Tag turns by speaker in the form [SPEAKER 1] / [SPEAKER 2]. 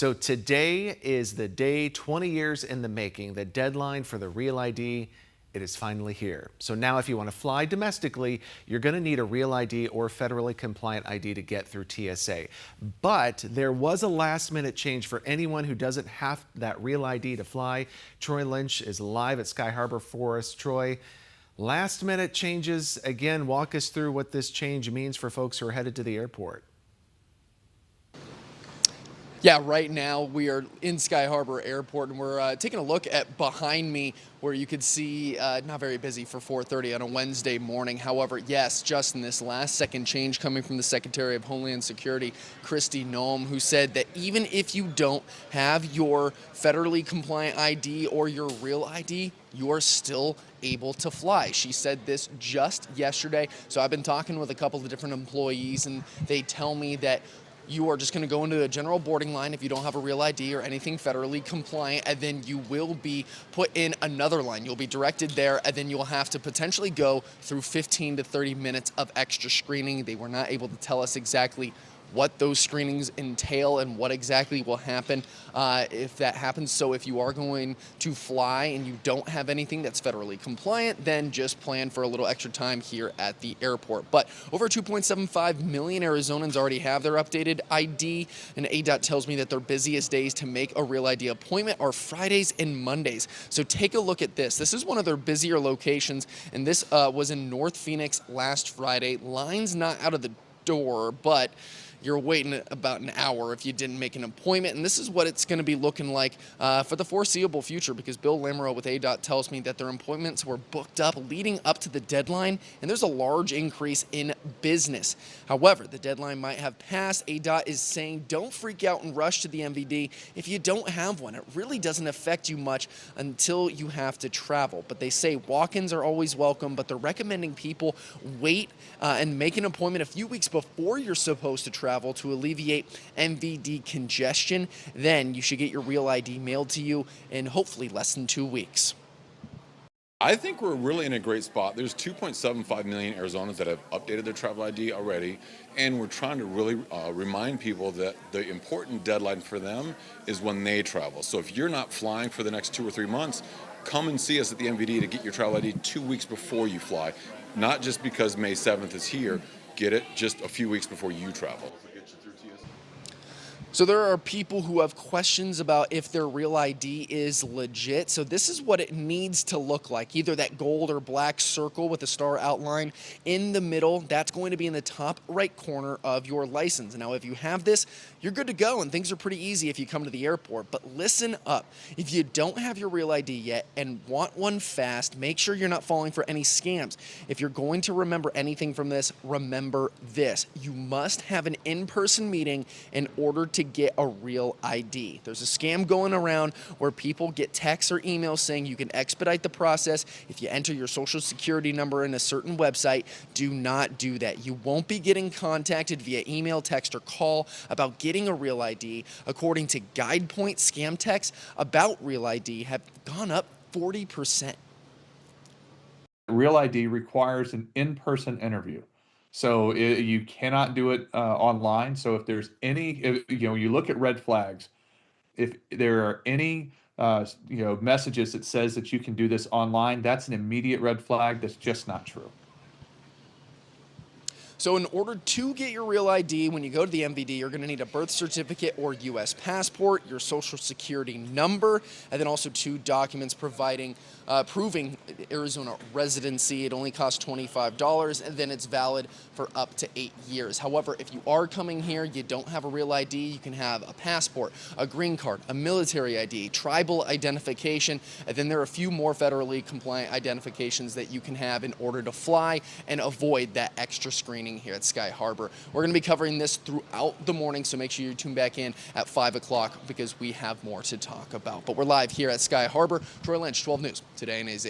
[SPEAKER 1] So today is the day 20 years in the making. The deadline for the Real ID, it is finally here. So now if you want to fly domestically, you're going to need a Real ID or federally compliant ID to get through TSA. But there was a last minute change for anyone who doesn't have that Real ID to fly. Troy Lynch is live at Sky Harbor for us. Troy, last minute changes. Again, walk us through what this change means for folks who are headed to the airport.
[SPEAKER 2] Yeah, right now we are in Sky Harbor Airport, and we're taking a look at behind me where you could see not very busy for 4:30 on a Wednesday morning. However, yes, Justin, this last second change coming from the Secretary of Homeland Security, Kristi Noem, who said that even if you don't have your federally compliant ID or your real ID, you are still able to fly. She said this just yesterday. So I've been talking with a couple of different employees, and they tell me that you are just going to go into a general boarding line if you don't have a real ID or anything federally compliant, and then you will be put in another line. You'll be directed there, and then you'll have to potentially go through 15 to 30 minutes of extra screening. They were not able to tell us exactly what those screenings entail and what exactly will happen if that happens. So if you are going to fly and you don't have anything that's federally compliant, then just plan for a little extra time here at the airport. But over 2.75 million Arizonans already have their updated ID, and ADOT tells me that their busiest days to make a Real ID appointment are Fridays and Mondays. So take a look at this. This is one of their busier locations, and this was in North Phoenix last Friday. Lines not out of the door, but you're waiting about an hour if you didn't make an appointment. And this is what it's going to be looking like for the foreseeable future, because Bill Lamoureux with ADOT tells me that their appointments were booked up leading up to the deadline, and there's a large increase in business. However, the deadline might have passed. ADOT is saying don't freak out and rush to the MVD if you don't have one. It really doesn't affect you much until you have to travel. But they say walk-ins are always welcome, but they're recommending people wait and make an appointment a few weeks before you're supposed to travel to alleviate MVD congestion. Then you should get your Real ID mailed to you in hopefully less than 2 weeks.
[SPEAKER 3] I think we're really in a great spot. There's 2.75 million Arizonans that have updated their travel ID already, and we're trying to really remind people that the important deadline for them is when they travel. So if you're not flying for the next 2 or 3 months, come and see us at the MVD to get your travel ID 2 weeks before you fly. Not just because May 7th is here, get it just a few weeks before you travel.
[SPEAKER 2] So there are people who have questions about if their Real ID is legit. So this is what it needs to look like. Either that gold or black circle with a star outline in the middle. That's going to be in the top right corner of your license. Now, if you have this, you're good to go, and things are pretty easy if you come to the airport. But listen up. If you don't have your Real ID yet and want one fast, make sure you're not falling for any scams. If you're going to remember anything from this, remember this. You must have an in-person meeting in order to get a Real ID. There's a scam going around where people get texts or emails saying you can expedite the process if you enter your social security number in a certain website. Do not do that. You won't be getting contacted via email, text, or call about getting a Real ID. According to GuidePoint, scam texts about Real ID have gone up 40%.
[SPEAKER 4] Real ID requires an in-person interview. So you cannot do it online. So if there's you look at red flags, if there are any, messages that says that you can do this online, that's an immediate red flag. That's just not true.
[SPEAKER 2] So in order to get your Real ID, when you go to the MVD, you're going to need a birth certificate or U.S. passport, your social security number, and then also 2 documents proving Arizona residency. It only costs $25, and then it's valid for up to 8 years. However, if you are coming here, you don't have a Real ID, you can have a passport, a green card, a military ID, tribal identification, and then there are a few more federally compliant identifications that you can have in order to fly and avoid that extra screening here at Sky Harbor. We're going to be covering this throughout the morning, so make sure you tune back in at 5 o'clock because we have more to talk about. But we're live here at Sky Harbor. Troy Lynch, 12 News, Today in AZ.